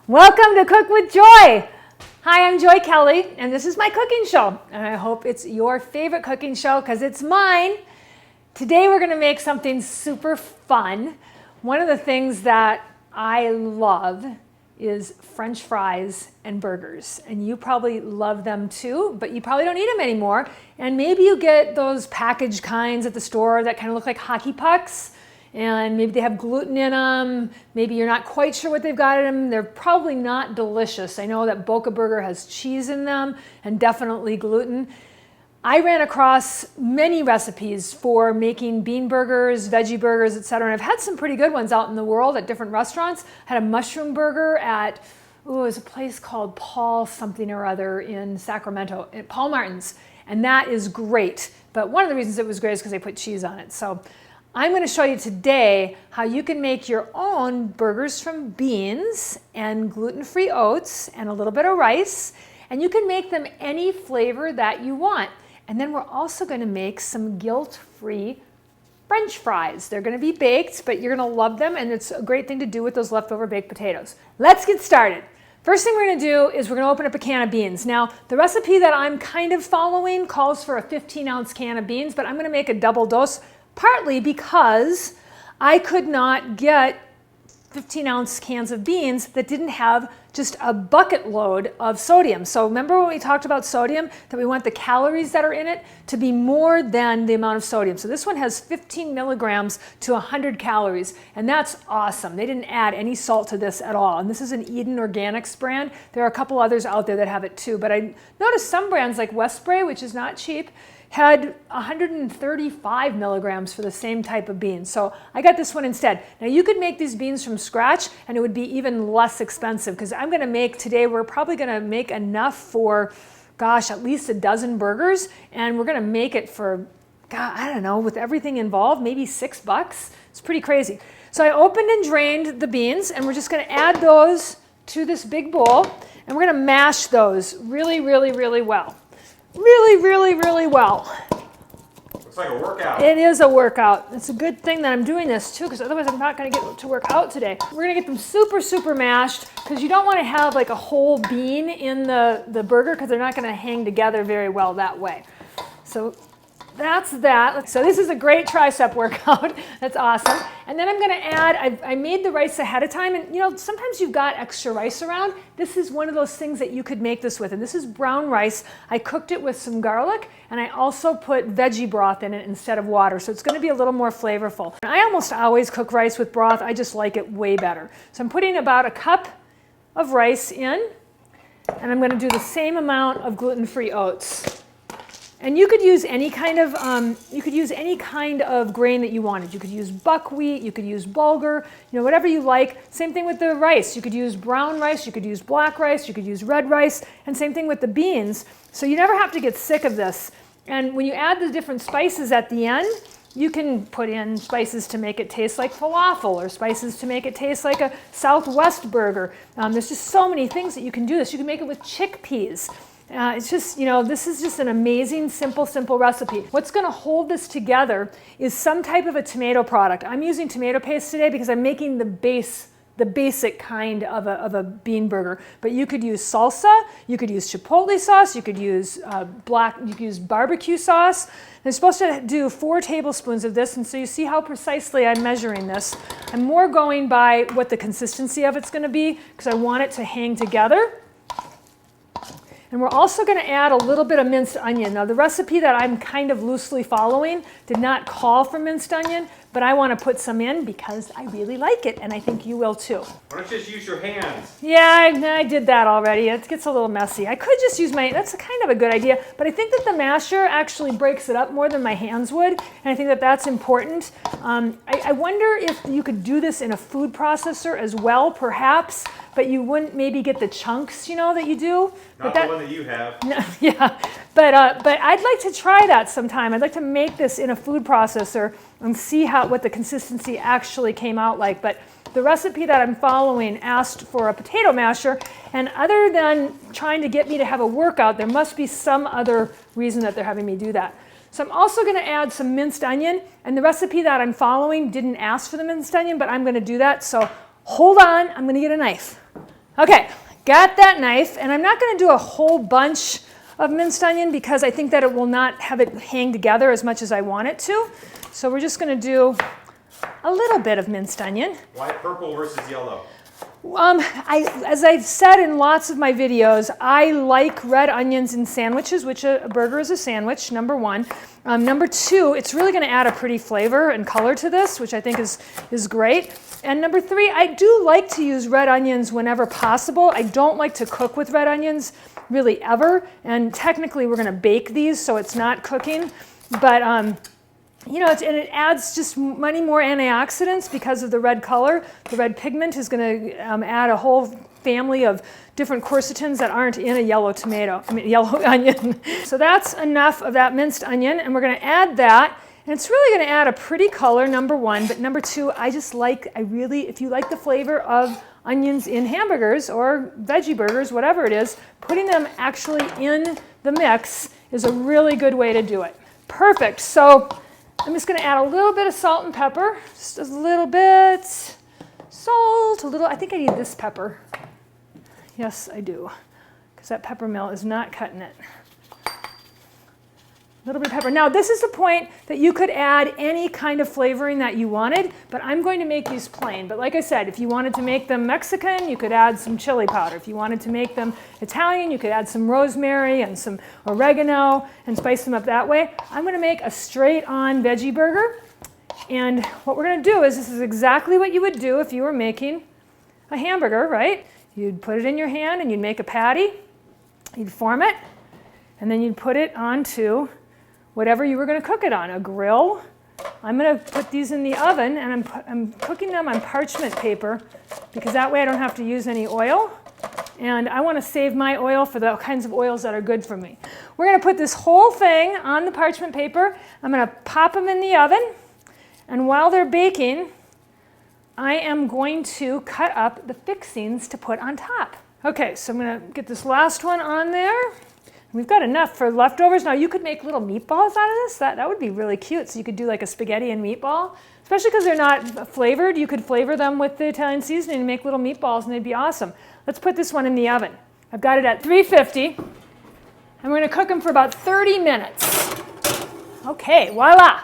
Welcome to Cook with Joy. Hi, I'm Joy Kelly, and this is my cooking show. And I hope it's your favorite cooking show because it's mine. Today we're going to make something super fun. One of the things that I love is French fries and burgers. And you probably love them too, but you probably don't eat them anymore. And maybe you get those packaged kinds at the store that kind of look like hockey pucks. And maybe they have gluten in them. Maybe you're not quite sure what they've got in them. They're probably not delicious. I know that Boca Burger has cheese in them and definitely gluten. I ran across many recipes for making bean burgers, veggie burgers, etc. And I've had some pretty good ones out in the world at different restaurants. I had a mushroom burger at, it was a place called Paul something or other in Sacramento, at Paul Martin's. And that is great. But one of the reasons it was great is because they put cheese on it. So I'm going to show you today how you can make your own burgers from beans and gluten-free oats and a little bit of rice. And you can make them any flavor that you want. And then we're also going to make some guilt-free French fries. They're going to be baked, but you're going to love them, and it's a great thing to do with those leftover baked potatoes. Let's get started. First thing we're going to do is we're going to open up a can of beans. Now, the recipe that I'm kind of following calls for a 15-ounce can of beans, but I'm going to make a double dose, partly because I could not get 15-ounce cans of beans that didn't have just a bucket load of sodium. So remember when we talked about sodium, that we want the calories that are in it to be more than the amount of sodium. So this one has 15 milligrams to 100 calories, and that's awesome. They didn't add any salt to this at all. And this is an Eden Organics brand. There are a couple others out there that have it too, but I noticed some brands like Westbury, which is not cheap, had 135 milligrams for the same type of beans. So I got this one instead. Now you could make these beans from scratch and it would be even less expensive because I'm going to make today, we're probably going to make enough for, gosh, at least a dozen burgers. And we're going to make it for, God, I don't know, with everything involved, maybe $6. It's pretty crazy. So I opened and drained the beans and we're just going to add those to this big bowl and we're going to mash those really, really, really well. Really, really, really well. Looks like a workout. It is a workout. It's a good thing that I'm doing this too, because otherwise I'm not going to get to work out today. We're going to get them super, super mashed, because you don't want to have like a whole bean in the burger, because they're not going to hang together very well that way. So that's that. So this is a great tricep workout. That's awesome. And then I'm going to add, I made the rice ahead of time. And you know, sometimes you've got extra rice around. This is one of those things that you could make this with. And this is brown rice. I cooked it with some garlic. And I also put veggie broth in it instead of water. So it's going to be a little more flavorful. And I almost always cook rice with broth. I just like it way better. So I'm putting about a cup of rice in. And I'm going to do the same amount of gluten-free oats. And you could use any kind of grain that you wanted. You could use buckwheat, you could use bulgur, you know, whatever you like. Same thing with the rice. You could use brown rice, you could use black rice, you could use red rice, and same thing with the beans. So you never have to get sick of this. And when you add the different spices at the end, you can put in spices to make it taste like falafel or spices to make it taste like a Southwest burger. There's just so many things that you can do this. You can make it with chickpeas. It's just, you know, this is just an amazing, simple recipe. What's going to hold this together is some type of a tomato product. I'm using tomato paste today because I'm making the basic kind of a bean burger. But you could use salsa, you could use chipotle sauce, you could use barbecue sauce. They're supposed to do 4 tablespoons of this, and so you see how precisely I'm measuring this. I'm more going by what the consistency of it's going to be because I want it to hang together. And we're also going to add a little bit of minced onion. Now the recipe that I'm kind of loosely following did not call for minced onion, but I want to put some in because I really like it, and I think you will too. Why don't you just use your hands? Yeah, I did that already. It gets a little messy. I could just use that's kind of a good idea, but I think that the masher actually breaks it up more than my hands would, and I think that that's important. I wonder if you could do this in a food processor as well, perhaps, but you wouldn't maybe get the chunks, you know, that you do. Not the one that you have. No, yeah, but I'd like to try that sometime. I'd like to make this in a food processor and see what the consistency actually came out like. But the recipe that I'm following asked for a potato masher, and other than trying to get me to have a workout, there must be some other reason that they're having me do that. So I'm also going to add some minced onion, and the recipe that I'm following didn't ask for the minced onion, but I'm going to do that. So hold on, I'm going to get a knife. Okay, got that knife, and I'm not going to do a whole bunch of minced onion because I think that it will not have it hang together as much as I want it to. So we're just going to do a little bit of minced onion. Why purple versus yellow? As I've said in lots of my videos, I like red onions in sandwiches, which a burger is a sandwich, number one. Number two, it's really going to add a pretty flavor and color to this, which I think is great. And number three, I do like to use red onions whenever possible. I don't like to cook with red onions really ever. And technically, we're going to bake these, so it's not cooking. But you know, and it adds just many more antioxidants because of the red color. The red pigment is going to add a whole family of different quercetins that aren't in a yellow onion. So that's enough of that minced onion, and we're going to add that. And it's really going to add a pretty color, number one. But number two, if you like the flavor of onions in hamburgers or veggie burgers, whatever it is, putting them actually in the mix is a really good way to do it. Perfect. So I'm just going to add a little bit of salt and pepper, just a little bit. Salt, I think I need this pepper. Yes, I do, because that pepper mill is not cutting it. A little bit of pepper. Now, this is the point that you could add any kind of flavoring that you wanted, but I'm going to make these plain. But like I said, if you wanted to make them Mexican, you could add some chili powder. If you wanted to make them Italian, you could add some rosemary and some oregano and spice them up that way. I'm going to make a straight-on veggie burger. And what we're going to do is, this is exactly what you would do if you were making a hamburger, right? You'd put it in your hand and you'd make a patty. You'd form it, and then you'd put it onto whatever you were going to cook it on, a grill. I'm going to put these in the oven, and I'm cooking them on parchment paper because that way I don't have to use any oil. And I want to save my oil for the kinds of oils that are good for me. We're going to put this whole thing on the parchment paper. I'm going to pop them in the oven. And while they're baking, I am going to cut up the fixings to put on top. Okay, so I'm going to get this last one on there. We've got enough for leftovers. Now, you could make little meatballs out of this. That would be really cute. So you could do like a spaghetti and meatball, especially because they're not flavored. You could flavor them with the Italian seasoning and make little meatballs, and they'd be awesome. Let's put this one in the oven. I've got it at 350, and we're going to cook them for about 30 minutes. Okay, voila.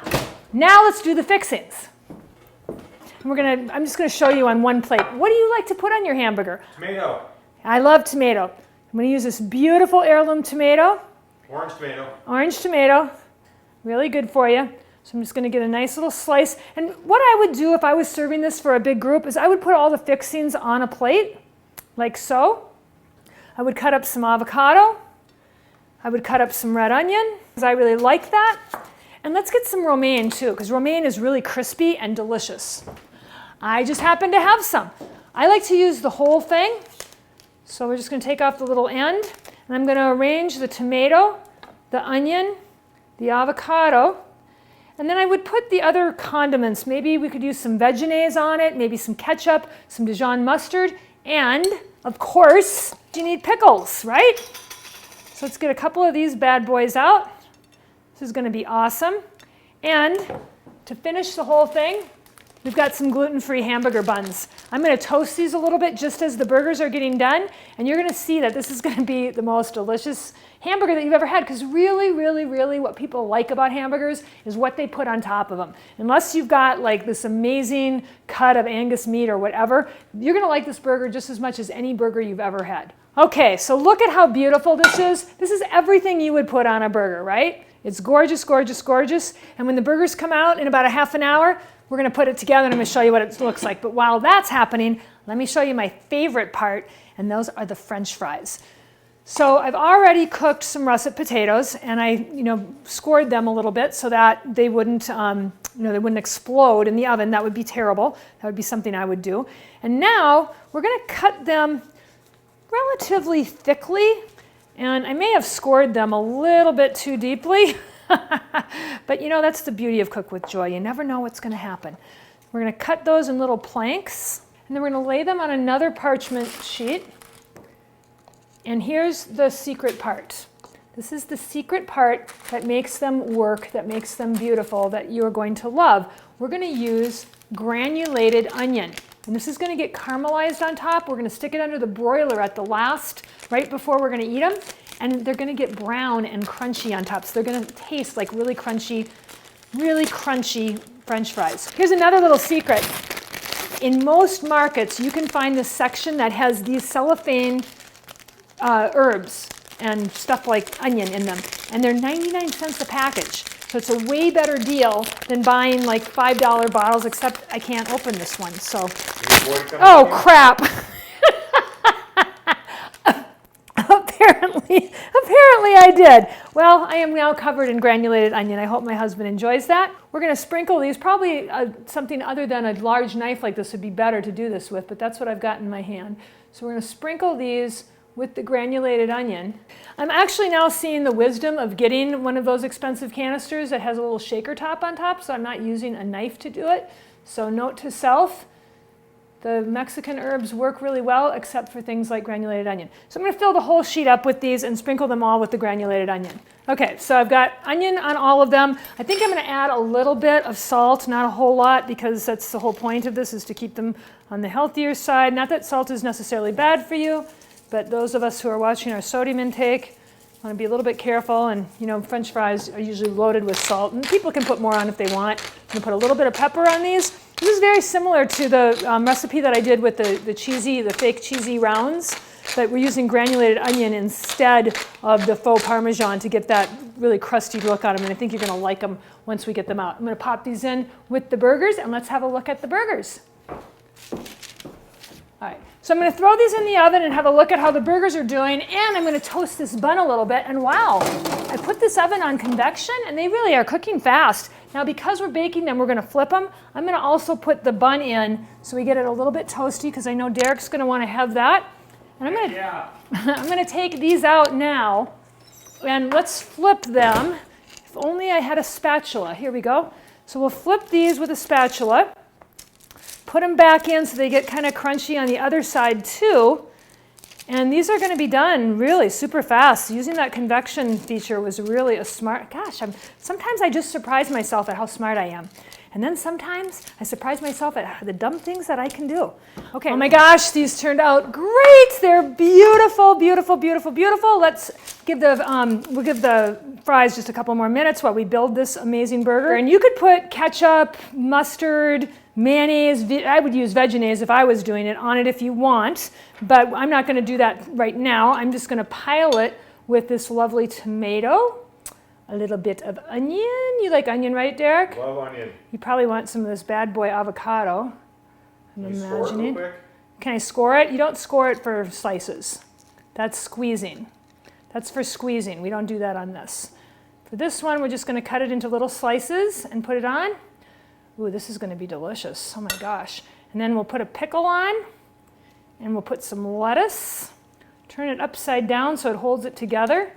Now let's do the fixings. And I'm just going to show you on one plate. What do you like to put on your hamburger? Tomato. I love tomato. I'm going to use this beautiful heirloom tomato. Orange tomato. Orange tomato. Really good for you. So I'm just going to get a nice little slice. And what I would do if I was serving this for a big group is I would put all the fixings on a plate, like so. I would cut up some avocado. I would cut up some red onion, because I really like that. And let's get some romaine too, because romaine is really crispy and delicious. I just happen to have some. I like to use the whole thing. So we're just going to take off the little end, and I'm going to arrange the tomato, the onion, the avocado, and then I would put the other condiments. Maybe we could use some Vegenaise on it, maybe some ketchup, some Dijon mustard, and of course, you need pickles, right? So let's get a couple of these bad boys out. This is going to be awesome. And to finish the whole thing, we've got some gluten-free hamburger buns. I'm going to toast these a little bit just as the burgers are getting done, and you're going to see that this is going to be the most delicious hamburger that you've ever had, because really, really, really what people like about hamburgers is what they put on top of them. Unless you've got like this amazing cut of Angus meat or whatever, you're going to like this burger just as much as any burger you've ever had. Okay, so look at how beautiful this is. This is everything you would put on a burger, right? It's gorgeous, gorgeous, gorgeous. And when the burgers come out in about a half an hour, we're going to put it together and I'm going to show you what it looks like. But while that's happening, let me show you my favorite part, and those are the French fries. So I've already cooked some russet potatoes, and I, scored them a little bit so that they wouldn't, they wouldn't explode in the oven. That would be terrible. That would be something I would do. And now we're going to cut them relatively thickly, and I may have scored them a little bit too deeply. But that's the beauty of Cook with Joy. You never know what's going to happen. We're going to cut those in little planks, and then we're going to lay them on another parchment sheet. And here's the secret part. This is the secret part that makes them work, that makes them beautiful, that you're going to love. We're going to use granulated onion. And this is going to get caramelized on top. We're going to stick it under the broiler at the last, right before we're going to eat them. And they're going to get brown and crunchy on top. So they're going to taste like really crunchy French fries. Here's another little secret. In most markets, you can find this section that has these cellophane herbs and stuff like onion in them. And they're 99 cents a package. So it's a way better deal than buying like $5 bottles, except I can't open this one. So, oh crap. Apparently I did. Well, I am now covered in granulated onion. I hope my husband enjoys that. We're going to sprinkle these. Probably something other than a large knife like this would be better to do this with, but that's what I've got in my hand. So we're going to sprinkle these with the granulated onion. I'm actually now seeing the wisdom of getting one of those expensive canisters that has a little shaker top on top, so I'm not using a knife to do it. So note to self, the Mexican herbs work really well, except for things like granulated onion. So I'm going to fill the whole sheet up with these and sprinkle them all with the granulated onion. Okay, so I've got onion on all of them. I think I'm going to add a little bit of salt, not a whole lot, because that's the whole point of this, is to keep them on the healthier side. Not that salt is necessarily bad for you, but those of us who are watching our sodium intake want to be a little bit careful. And you know, French fries are usually loaded with salt, and people can put more on if they want. I'm going to put a little bit of pepper on these. This is very similar to the recipe that I did with the fake cheesy rounds, but we're using granulated onion instead of the faux Parmesan to get that really crusty look on them, and I think you're going to like them once we get them out. I'm going to pop these in with the burgers, and let's have a look at the burgers. All right, so I'm going to throw these in the oven and have a look at how the burgers are doing, and I'm going to toast this bun a little bit, and wow, I put this oven on convection, and they really are cooking fast. Now, because we're baking them, we're going to flip them. I'm going to also put the bun in so we get it a little bit toasty, because I know Derek's going to want to have that. And I'm going to take these out now, and let's flip them. If only I had a spatula. Here we go. So we'll flip these with a spatula, put them back in so they get kind of crunchy on the other side too. And these are going to be done really super fast. Using that convection feature was really a smart, sometimes I just surprise myself at how smart I am. And then sometimes I surprise myself at the dumb things that I can do. Okay, oh my gosh, these turned out great. They're beautiful, beautiful, beautiful, beautiful. Let's give we'll give the fries just a couple more minutes while we build this amazing burger. And you could put ketchup, mustard, mayonnaise, I would use Vegenaise if I was doing it, on it if you want, but I'm not going to do that right now. I'm just going to pile it with this lovely tomato, a little bit of onion. You like onion, right, Derek? Love onion. You probably want some of this bad boy avocado. I'm Can you imagining. score it real quick? Can I score it? You don't score it for slices. That's squeezing. That's for squeezing. We don't do that on this. For this one, we're just going to cut it into little slices and put it on. Ooh, this is going to be delicious. Oh my gosh. And then we'll put a pickle on, and we'll put some lettuce. Turn it upside down so it holds it together.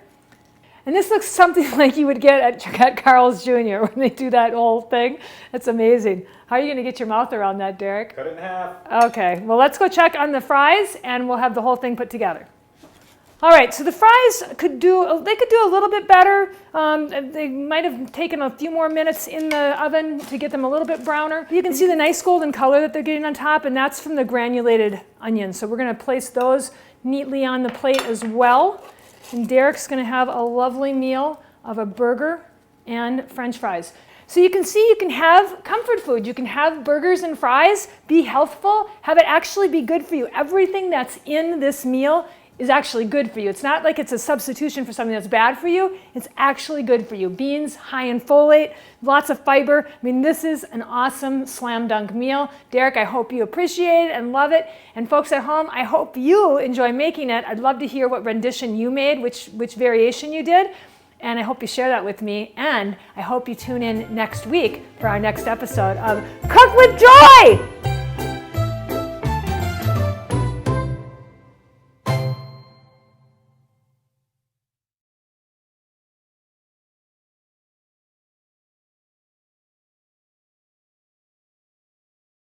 And this looks something like you would get at Carl's Jr. when they do that whole thing. That's amazing. How are you going to get your mouth around that, Derek? Cut it in half. Okay, well, let's go check on the fries, and we'll have the whole thing put together. All right, so the fries could do a little bit better. They might have taken a few more minutes in the oven to get them a little bit browner. You can see the nice golden color that they're getting on top, and that's from the granulated onion. So we're going to place those neatly on the plate as well. And Derek's going to have a lovely meal of a burger and French fries. So you can see you can have comfort food. You can have burgers and fries, be healthful, have it actually be good for you. Everything that's in this meal is actually good for you. It's not like it's a substitution for something that's bad for you. It's actually good for you. Beans, high in folate, lots of fiber. I mean, this is an awesome slam dunk meal. Derek, I hope you appreciate it and love it. And folks at home, I hope you enjoy making it. I'd love to hear what rendition you made, which variation you did. And I hope you share that with me. And I hope you tune in next week for our next episode of Cook with Joy!